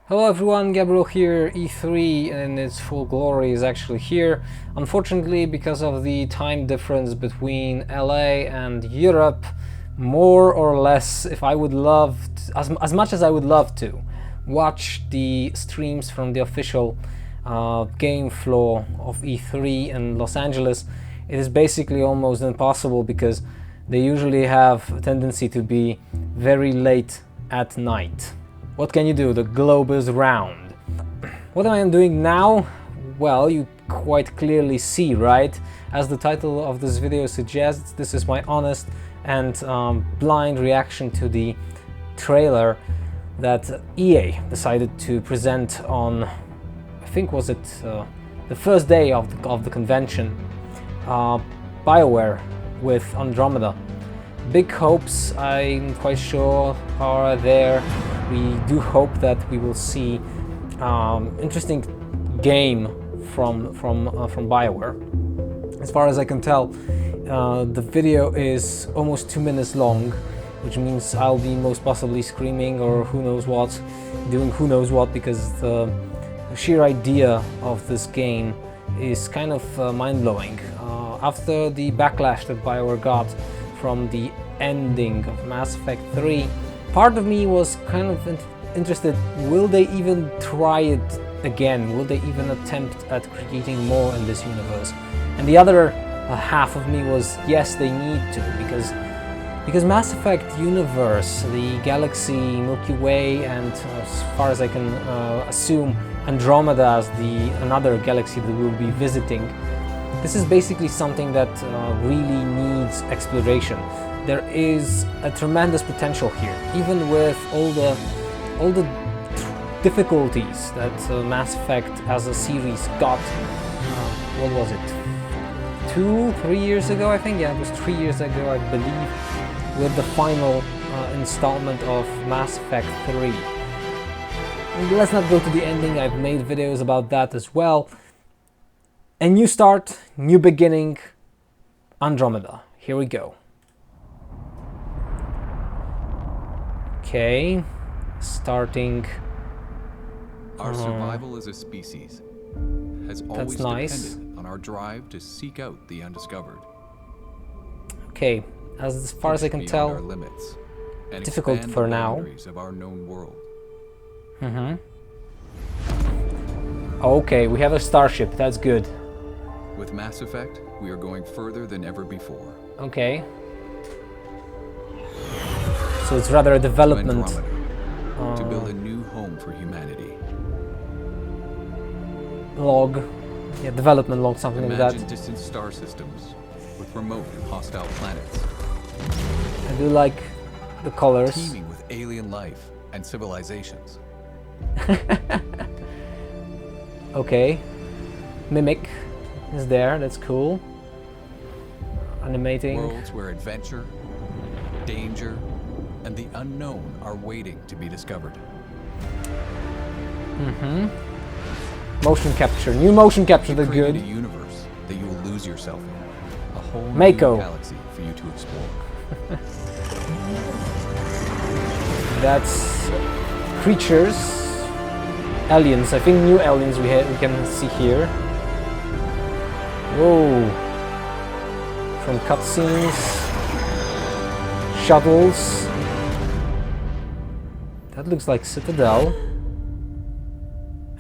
Hello everyone, Gabriel here. E3 in its full glory is actually here. Unfortunately, because of the time difference between LA and Europe, more or less, if I would love to, as much as I would love to watch the streams from the official game floor of E3 in Los Angeles, it is basically almost impossible because they usually have a tendency to be very late at night. What can you do? The globe is round. What am I doing now? Well, you quite clearly see, right? As the title of this video suggests, this is my honest and blind reaction to the trailer that EA decided to present on, I think was it the first day of the convention, BioWare with Andromeda. Big hopes, I'm quite sure, are there. We do hope that we will see interesting game from BioWare. As far as I can tell, the video is almost 2 minutes long, which means I'll be most possibly screaming or who knows what, doing who knows what, because the sheer idea of this game is kind of mind-blowing. After the backlash that BioWare got from the ending of Mass Effect 3, part of me was kind of interested, will they even try it again? Will they even attempt at creating more in this universe? And the other half of me was, yes, they need to, because Mass Effect universe, the galaxy, Milky Way, and as far as I can assume, Andromeda as another galaxy that we'll be visiting, this is basically something that really needs exploration. There is a tremendous potential here, even with all the difficulties that Mass Effect as a series got. What was it? 2-3 years ago, I think. Yeah, it was 3 years ago, I believe, with the final installment of Mass Effect 3. And let's not go to the ending. I've made videos about that as well. A new start, new beginning, Andromeda. Here we go. Okay, starting. Our survival as a species has always depended on our drive to seek out the undiscovered. Okay, as far as I can tell, our limits and difficult for now. Of our known world. Okay, we have a starship. That's good. With Mass Effect, we are going further than ever before. Okay. So it's rather a development. To build a new home for humanity. Log. Yeah, development log, something like that. Imagine distant star systems with remote and hostile planets. I do like the colors. Teeming with alien life and civilizations. Okay. Mimic is there, that's cool. Animating. Worlds where adventure, danger, and the unknown are waiting to be discovered. Motion capture. New motion capture, the good. A universe that you will lose yourself in. A whole Mako. new galaxy for you to explore. That's creatures. Aliens. I think new aliens we can see here. Whoa. From cutscenes. Shuttles. That looks like Citadel.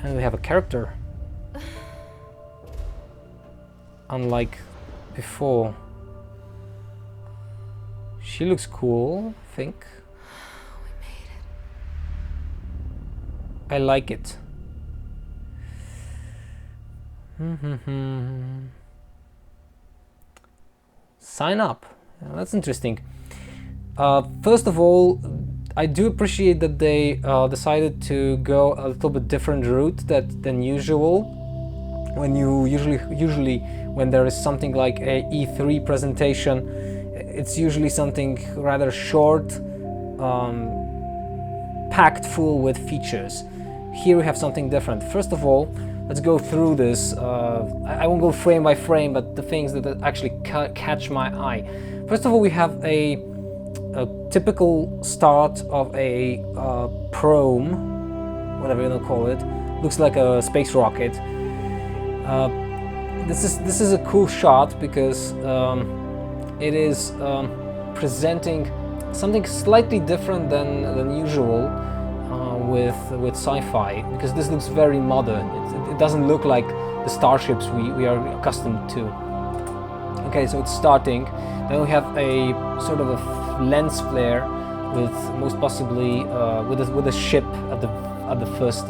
And we have a character. Unlike before. She looks cool, I think. We made it. I like it. Sign up. That's interesting. First of all, I do appreciate that they decided to go a little bit different route than usual. When you usually when there is something like a E3 presentation, it's usually something rather short, packed full with features. Here we have something different. First of all, let's go through this. I won't go frame by frame, but the things that actually catch my eye. First of all, we have a typical start of a probe whatever you want to call it. Looks like a space rocket. This is a cool shot because it is presenting something slightly different than usual with sci-fi, because this looks very modern. It doesn't look like the starships we are accustomed to. Okay, so it's starting. Then we have a sort of a lens flare with most possibly with a ship at the first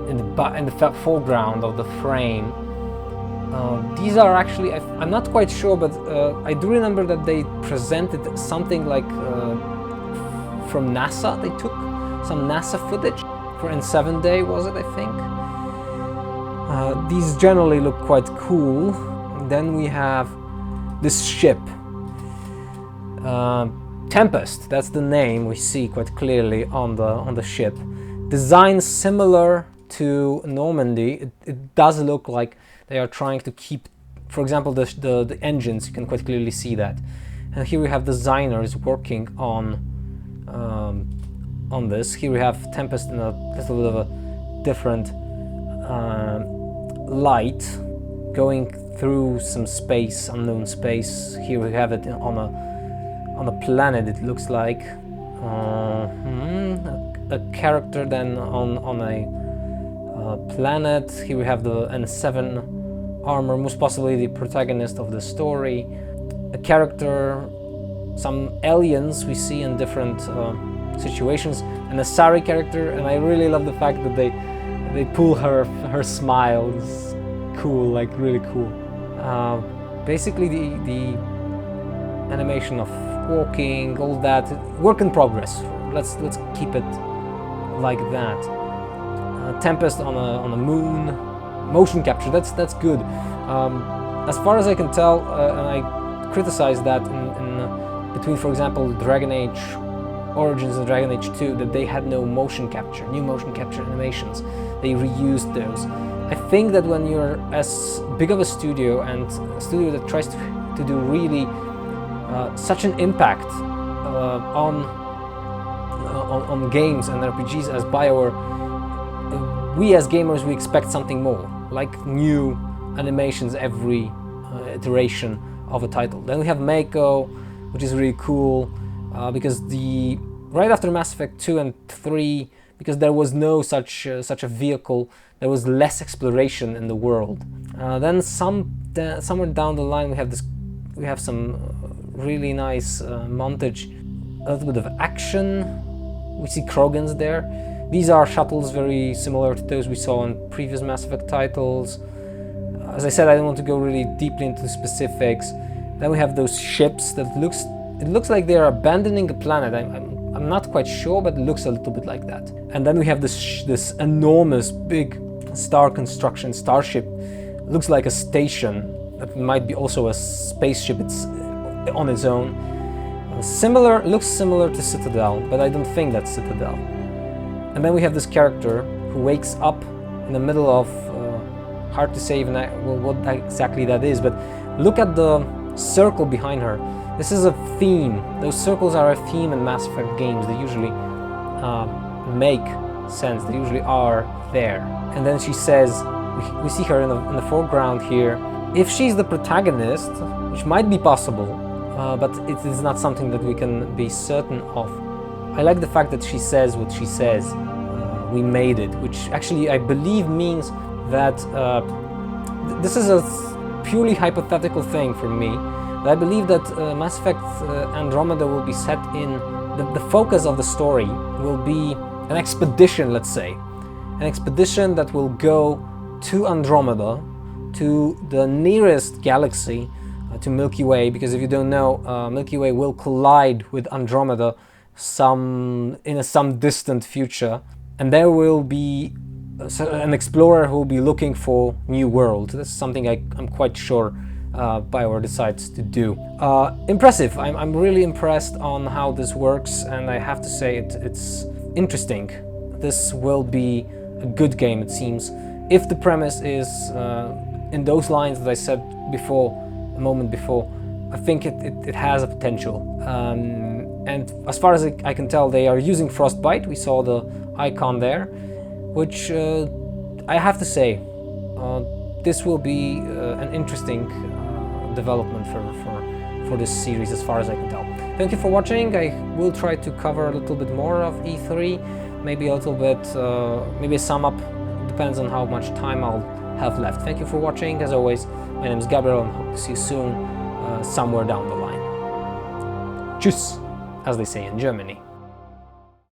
in the foreground of the frame. These are actually, I'm not quite sure, but I do remember that they presented something like from NASA. They took some NASA footage for N7 Day, was it, I think? These generally look quite cool. Then we have this ship. Tempest, that's the name we see quite clearly on the ship. Design similar to Normandy. It does look like they are trying to keep, for example, the engines. You can quite clearly see that. And here we have designers working on this. Here we have Tempest in a little bit of a different light, going through some space, unknown space. Here we have it on a planet. It looks like a character then on a planet. Here we have the N7 armor, most possibly the protagonist of the story. A character, some aliens we see in different situations, and a Sari character. And I really love the fact that they pull her smile. It's cool, like really cool. Basically the animation of walking, all that, work in progress. Let's keep it like that. Tempest on a moon, motion capture. That's good. As far as I can tell, and I criticize that in between, for example, Dragon Age Origins and Dragon Age 2, that they had no motion capture, new motion capture animations. They reused those. I think that when you're as big of a studio, and a studio that tries to do really such an impact on games and RPGs as BioWare, we as gamers, we expect something more, like new animations every iteration of a title. Then we have Mako, which is really cool, because right after Mass Effect 2 and 3, because there was no such a vehicle, there was less exploration in the world. Then somewhere down the line we have some really nice montage, a little bit of action. We see Krogans there. These are shuttles very similar to those we saw in previous Mass Effect titles. As I said, I don't want to go really deeply into specifics. Then we have those ships that it looks like they are abandoning a planet. I'm not quite sure, but it looks a little bit like that. And then we have this enormous big star construction starship. It looks like a station. That might be also a spaceship. It's on its own. Looks similar to Citadel, but I don't think that's Citadel. And then we have this character who wakes up in the middle of hard to say even what exactly that is, but look at the circle behind her. This is a theme. Those circles are a theme in Mass Effect games. They usually make sense. They usually are there. And then she says, we see her in the foreground here. If she's the protagonist, which might be possible, but it is not something that we can be certain of. I like the fact that she says what she says. We made it, which actually I believe means that this is a purely hypothetical thing for me. But I believe that Mass Effect Andromeda will be set in the focus of the story will be an expedition, let's say, an expedition that will go to Andromeda, to the nearest galaxy to Milky Way, because if you don't know, Milky Way will collide with Andromeda in some distant future, and there will be an explorer who will be looking for new worlds. That's something I'm quite sure BioWare decides to do. Impressive. I'm really impressed on how this works, and I have to say it's interesting. This will be a good game, it seems, if the premise is in those lines that I said before, a moment before. I think it has a potential. And as far as I can tell, they are using Frostbite. We saw the icon there, which I have to say, this will be an interesting development for this series as far as I can tell. Thank you for watching. I will try to cover a little bit more of E3, maybe a little bit, maybe a sum up, depends on how much time I'll have left. Thank you for watching. As always, my name is Gabriel and hope to see you soon somewhere down the line. Tschüss, as they say in Germany.